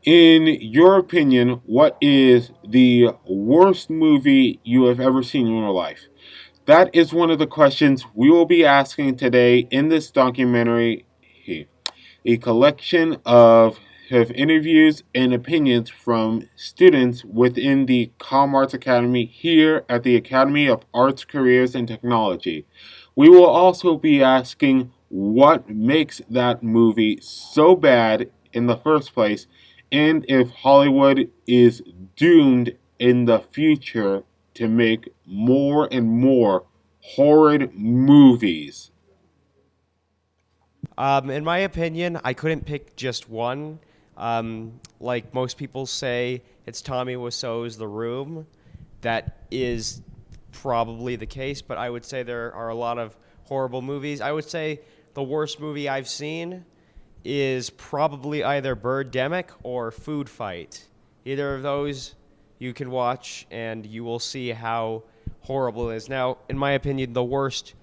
In your opinion, what is the worst movie you have ever seen in your life? That is one of the questions we will be asking today in this documentary, a collection of interviews and opinions from students within the Com Arts Academy here at the Academy of Arts, Careers, and Technology. We will also be asking what makes that movie so bad in the first place, and if Hollywood is doomed in the future to make more and more horrid movies. In my opinion, I couldn't pick just one. Like most people say, it's Tommy Wiseau's The Room. That is probably the case, but I would say there are a lot of horrible movies. I would say the worst movie I've seen is probably either Birdemic or Food Fight. Either of those you can watch, and you will see how horrible it is. Now, in my opinion, the worst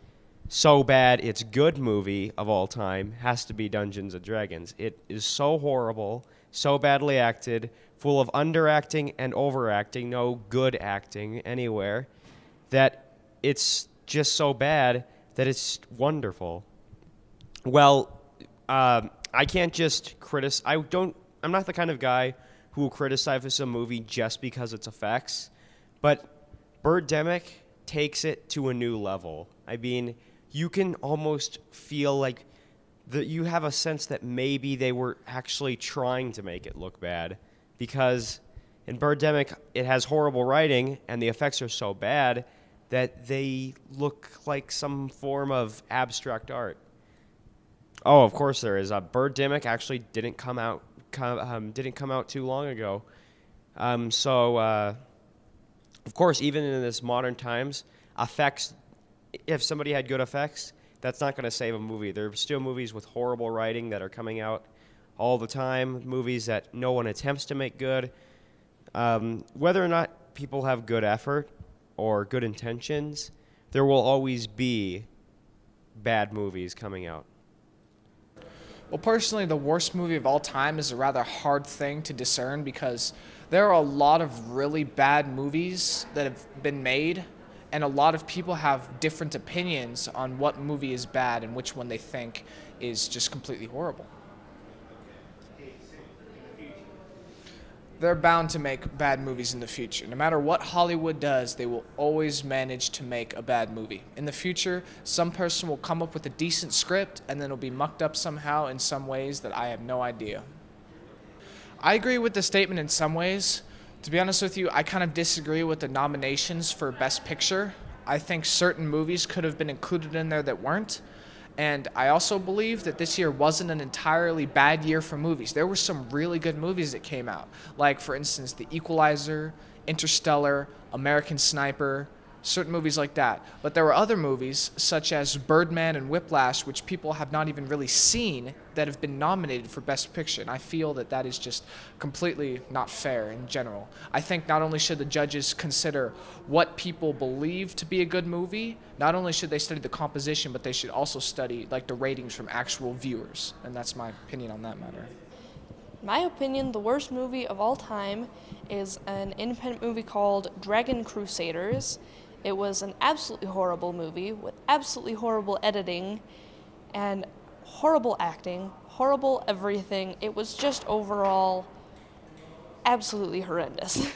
so bad it's good movie of all time has to be Dungeons and Dragons. It is so horrible, so badly acted, full of underacting and overacting, no good acting anywhere, that it's just so bad that it's wonderful. Well, I can't just criticize. I'm not the kind of guy who will criticize a movie just because its effects, but Birdemic takes it to a new level. I mean, you can almost feel like you have a sense that maybe they were actually trying to make it look bad, because in Birdemic it has horrible writing and the effects are so bad that they look like some form of abstract art. Oh, of course there is. Birdemic actually didn't come out too long ago. Of course, even in this modern times, effects, if somebody had good effects, that's not going to save a movie. There are still movies with horrible writing that are coming out all the time, movies that no one attempts to make good. Whether or not people have good effort or good intentions, there will always be bad movies coming out. Well, personally, the worst movie of all time is a rather hard thing to discern because there are a lot of really bad movies that have been made, and a lot of people have different opinions on what movie is bad and which one they think is just completely horrible. They're bound to make bad movies in the future. No matter what Hollywood does, they will always manage to make a bad movie. In the future, some person will come up with a decent script and then it'll be mucked up somehow in some ways that I have no idea. I agree with the statement in some ways. To be honest with you, I kind of disagree with the nominations for Best Picture. I think certain movies could have been included in there that weren't. And I also believe that this year wasn't an entirely bad year for movies. There were some really good movies that came out. Like, for instance, The Equalizer, Interstellar, American Sniper, certain movies like that. But there were other movies, such as Birdman and Whiplash, which people have not even really seen, that have been nominated for Best Picture. And I feel that that is just completely not fair in general. I think not only should the judges consider what people believe to be a good movie, not only should they study the composition, but they should also study like the ratings from actual viewers. And that's my opinion on that matter. My opinion, the worst movie of all time is an independent movie called Dragon Crusaders. It was an absolutely horrible movie with absolutely horrible editing and horrible acting, horrible everything. It was just overall absolutely horrendous.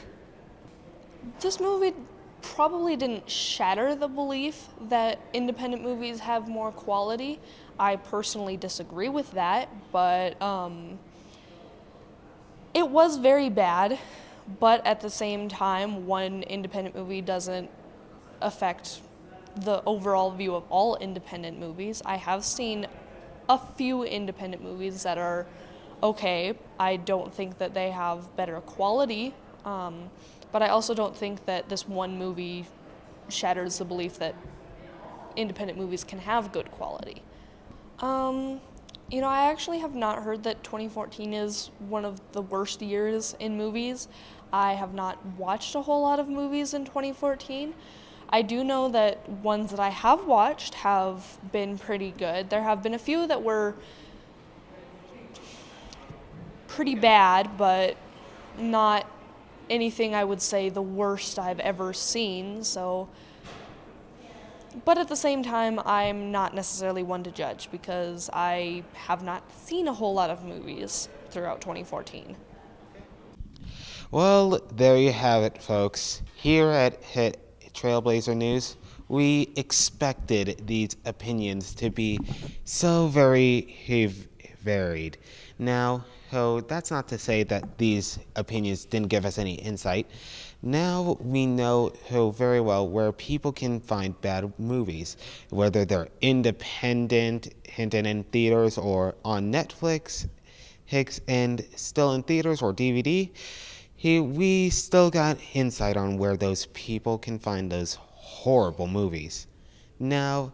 This movie probably didn't shatter the belief that independent movies have more quality. I personally disagree with that, but it was very bad. But at the same time, one independent movie doesn't affect the overall view of all independent movies. I have seen a few independent movies that are okay. I don't think that they have better quality, but I also don't think that this one movie shatters the belief that independent movies can have good quality. I actually have not heard that 2014 is one of the worst years in movies. I have not watched a whole lot of movies in 2014. I do know that ones that I have watched have been pretty good. There have been a few that were pretty bad, but not anything I would say the worst I've ever seen. So, but at the same time, I'm not necessarily one to judge because I have not seen a whole lot of movies throughout 2014. Well, there you have it, folks. Here at Trailblazer News, we expected these opinions to be so very varied. Now, so that's not to say that these opinions didn't give us any insight. Now we know so very well where people can find bad movies, whether they're independent, hinted in theaters, or on Netflix, and still in theaters or DVD. We still got insight on where those people can find those horrible movies. Now,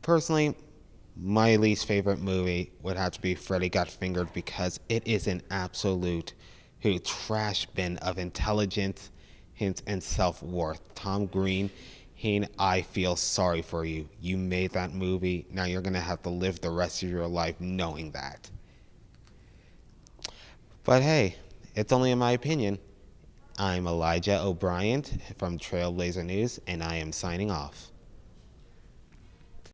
personally, my least favorite movie would have to be Freddy Got Fingered because it is an absolute trash bin of intelligence, hints, and self-worth. Tom Green, I feel sorry for you. You made that movie. Now you're going to have to live the rest of your life knowing that. But hey, it's only in my opinion. I'm Elijah O'Bryant from Trailblazer News, and I am signing off.